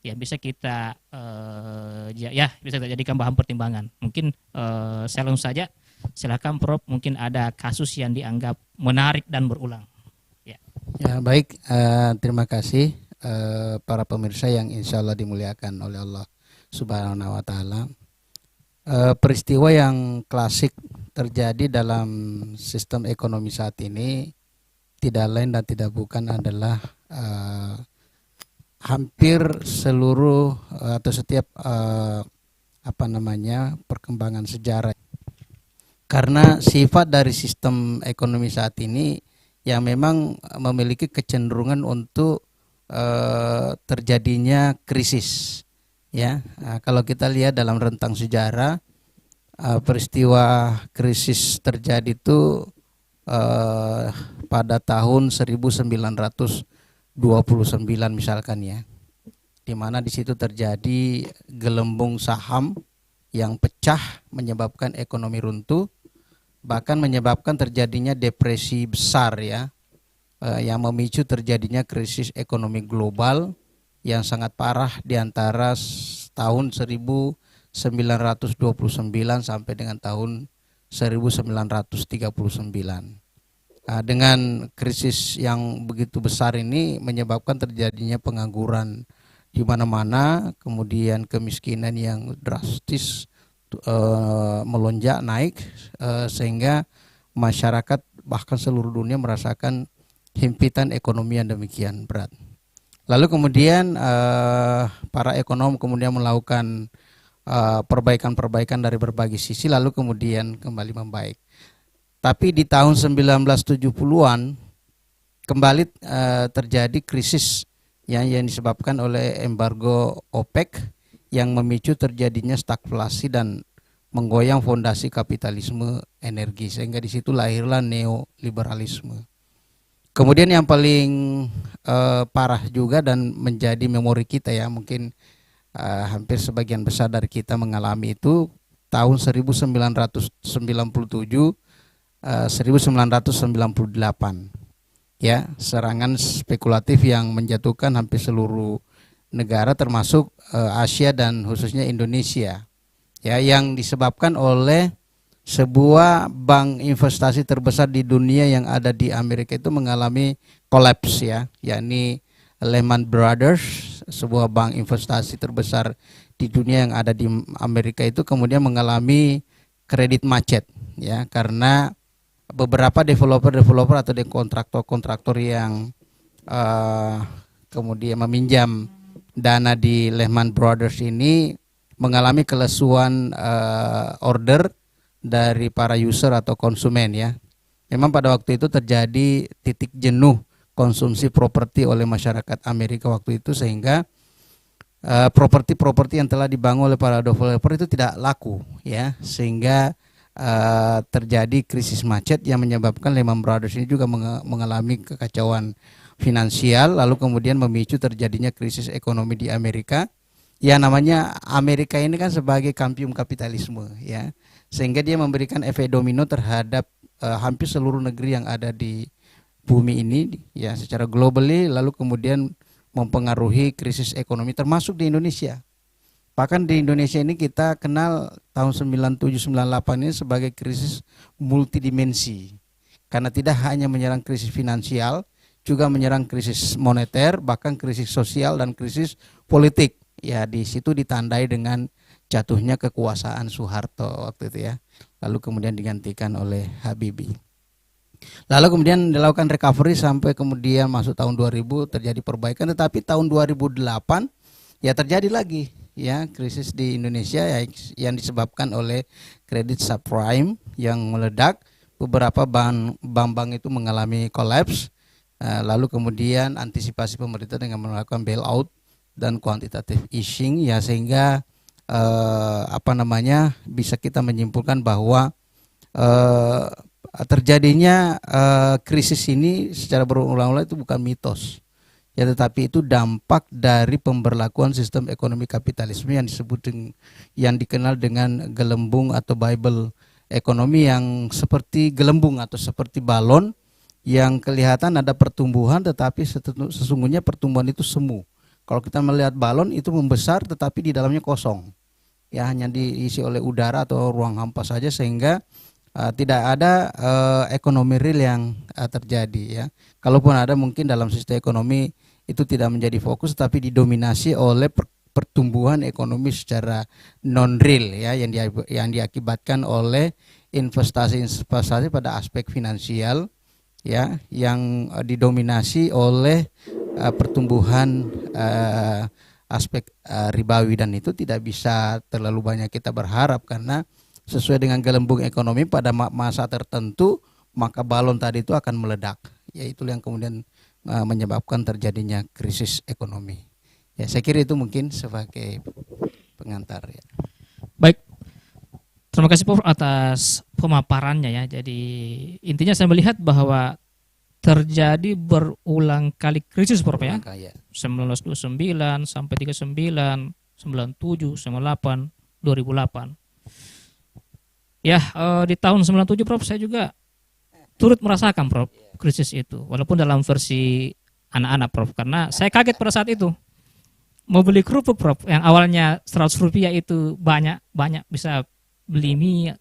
ya bisa kita ya bisa kita jadikan bahan pertimbangan. Mungkin saya langsung saja, silakan Prof, mungkin ada kasus yang dianggap menarik dan berulang. Ya, Ya baik, terima kasih para pemirsa yang insya Allah dimuliakan oleh Allah Subhanahu Wa Taala. Peristiwa yang klasik terjadi dalam sistem ekonomi saat ini tidak lain dan tidak bukan adalah hampir seluruh atau setiap perkembangan sejarah. Karena sifat dari sistem ekonomi saat ini yang memang memiliki kecenderungan untuk terjadinya krisis. Ya, kalau kita lihat dalam rentang sejarah, peristiwa krisis terjadi itu pada tahun 1929 misalkan ya, di mana di situ terjadi gelembung saham yang pecah menyebabkan ekonomi runtuh, bahkan menyebabkan terjadinya depresi besar ya, yang memicu terjadinya krisis ekonomi global yang sangat parah di antara tahun 1929 sampai dengan tahun 1939. Dengan krisis yang begitu besar ini menyebabkan terjadinya pengangguran di mana-mana, kemudian kemiskinan yang drastis melonjak naik, sehingga masyarakat bahkan seluruh dunia merasakan himpitan ekonomi yang demikian berat. Lalu kemudian para ekonom kemudian melakukan perbaikan-perbaikan dari berbagai sisi, lalu kemudian kembali membaik. Tapi di tahun 1970-an kembali terjadi krisis yang disebabkan oleh embargo OPEC yang memicu terjadinya stagflasi dan menggoyang fondasi kapitalisme energi, sehingga di situ lahirlah neoliberalisme. Kemudian yang paling parah juga dan menjadi memori kita ya, mungkin hampir sebagian besar dari kita mengalami itu tahun 1997 1998 ya, serangan spekulatif yang menjatuhkan hampir seluruh negara termasuk Asia dan khususnya Indonesia ya, yang disebabkan oleh sebuah bank investasi terbesar di dunia yang ada di Amerika itu mengalami kolaps ya, yakni Lehman Brothers, sebuah bank investasi terbesar di dunia yang ada di Amerika itu kemudian mengalami kredit macet ya, karena beberapa developer atau kontraktor yang kemudian meminjam dana di Lehman Brothers ini mengalami kelesuan order dari para user atau konsumen ya. Memang pada waktu itu terjadi titik jenuh konsumsi properti oleh masyarakat Amerika waktu itu, sehingga properti-properti yang telah dibangun oleh para developer itu tidak laku ya, sehingga terjadi krisis macet yang menyebabkan Lehman Brothers ini juga mengalami kekacauan finansial, lalu kemudian memicu terjadinya krisis ekonomi di Amerika. Ya, namanya Amerika ini kan sebagai kampium kapitalisme ya, sehingga dia memberikan efek domino terhadap hampir seluruh negeri yang ada di bumi ini ya secara globally, lalu kemudian mempengaruhi krisis ekonomi termasuk di Indonesia. Bahkan di Indonesia ini kita kenal tahun 97-98 ini sebagai krisis multidimensi, karena tidak hanya menyerang krisis finansial, juga menyerang krisis moneter, bahkan krisis sosial dan krisis politik. Ya, di situ ditandai dengan jatuhnya kekuasaan Soeharto waktu itu ya, lalu kemudian digantikan oleh Habibie. Lalu kemudian dilakukan recovery sampai kemudian masuk tahun 2000 terjadi perbaikan, tetapi tahun 2008 ya terjadi lagi ya krisis di Indonesia ya, yang disebabkan oleh kredit subprime yang meledak. Beberapa bank itu mengalami kolaps, lalu kemudian antisipasi pemerintah dengan melakukan bailout dan quantitative easing ya, sehingga bisa kita menyimpulkan bahwa terjadinya krisis ini secara berulang-ulang itu bukan mitos ya, tetapi itu dampak dari pemberlakuan sistem ekonomi kapitalisme yang dikenal dengan gelembung atau Bible ekonomi, yang seperti gelembung atau seperti balon yang kelihatan ada pertumbuhan, tetapi sesungguhnya pertumbuhan itu semu Kalau kita melihat balon itu membesar tetapi di dalamnya kosong, ya hanya diisi oleh udara atau ruang hampa saja, sehingga tidak ada ekonomi real yang terjadi, ya. Kalaupun ada, mungkin dalam sistem ekonomi itu tidak menjadi fokus, tapi didominasi oleh pertumbuhan ekonomi secara non real, ya, yang diakibatkan oleh investasi pada aspek finansial, ya, yang didominasi oleh pertumbuhan aspek ribawi, dan itu tidak bisa terlalu banyak kita berharap, karena sesuai dengan gelembung ekonomi pada masa tertentu maka balon tadi itu akan meledak, yaitu yang kemudian menyebabkan terjadinya krisis ekonomi. Ya, saya kira itu mungkin sebagai pengantar, ya. Baik, terima kasih Prof atas pemaparannya, ya. Jadi intinya saya melihat bahwa terjadi berulang kali krisis, Prof, ya. 1929 sampai 39, 97, 98, 2008. Ya, di tahun 97, Prof, saya juga turut merasakan, Prof, krisis itu. Walaupun dalam versi anak-anak, Prof, karena saya kaget pada saat itu. Mau beli kerupuk, Prof, yang awalnya 100 rupiah itu banyak bisa beli mie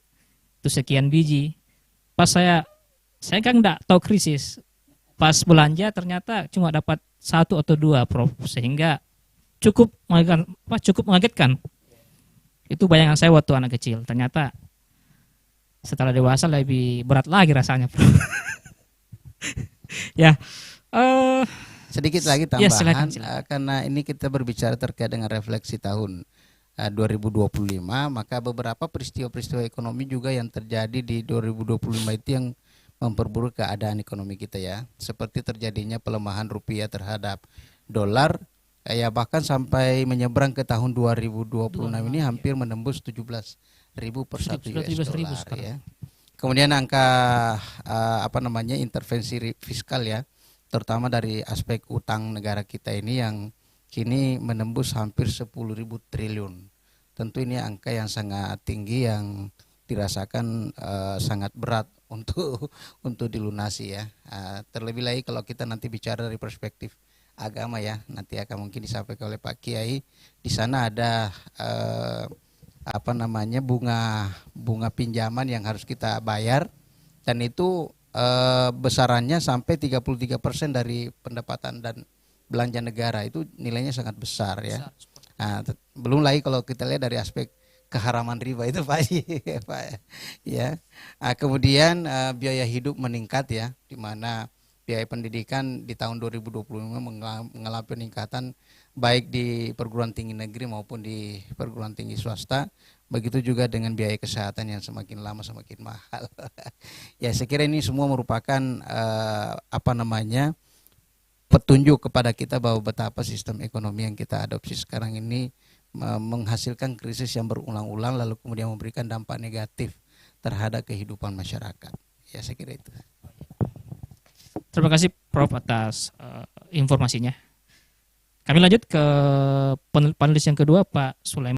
itu sekian biji. Pas saya kan enggak tahu krisis. Pas belanja ternyata cuma dapat 1 atau 2, Prof, sehingga cukup mengagetkan. Itu bayangan saya waktu anak kecil. Ternyata setelah dewasa lebih berat lagi rasanya, Prof. Ya, sedikit lagi tambahan, ya, silakan. Karena ini kita berbicara terkait dengan refleksi tahun 2025, maka beberapa peristiwa-peristiwa ekonomi juga yang terjadi di 2025 itu yang memperburuk keadaan ekonomi kita, ya. Seperti terjadinya pelemahan rupiah terhadap dolar, ya, bahkan sampai menyeberang ke tahun 2026 ini hampir menembus 17.000 per 1 US dollar, ya. Kemudian angka intervensi fiskal, ya, terutama dari aspek utang negara kita ini yang kini menembus hampir 10.000 triliun. Tentu ini angka yang sangat tinggi, yang dirasakan sangat berat untuk dilunasi, ya. Terlebih lagi kalau kita nanti bicara dari perspektif agama, ya, nanti akan mungkin disampaikan oleh Pak Kiai. Di sana ada bunga pinjaman yang harus kita bayar, dan itu besarannya sampai 33% dari pendapatan dan belanja negara. Itu nilainya sangat besar, ya. Belum lagi kalau kita lihat dari aspek keharaman riba itu, Pak, ya. Kemudian biaya hidup meningkat, ya, di mana biaya pendidikan di tahun 2025 mengalami peningkatan baik di perguruan tinggi negeri maupun di perguruan tinggi swasta. Begitu juga dengan biaya kesehatan yang semakin lama semakin mahal. Ya, saya kira ini semua merupakan petunjuk kepada kita bahwa betapa sistem ekonomi yang kita adopsi sekarang ini menghasilkan krisis yang berulang-ulang, lalu kemudian memberikan dampak negatif terhadap kehidupan masyarakat. Ya, saya kira itu. Terima kasih, Prof, atas informasinya. Kami lanjut ke panelis yang kedua, Pak Sulaiman.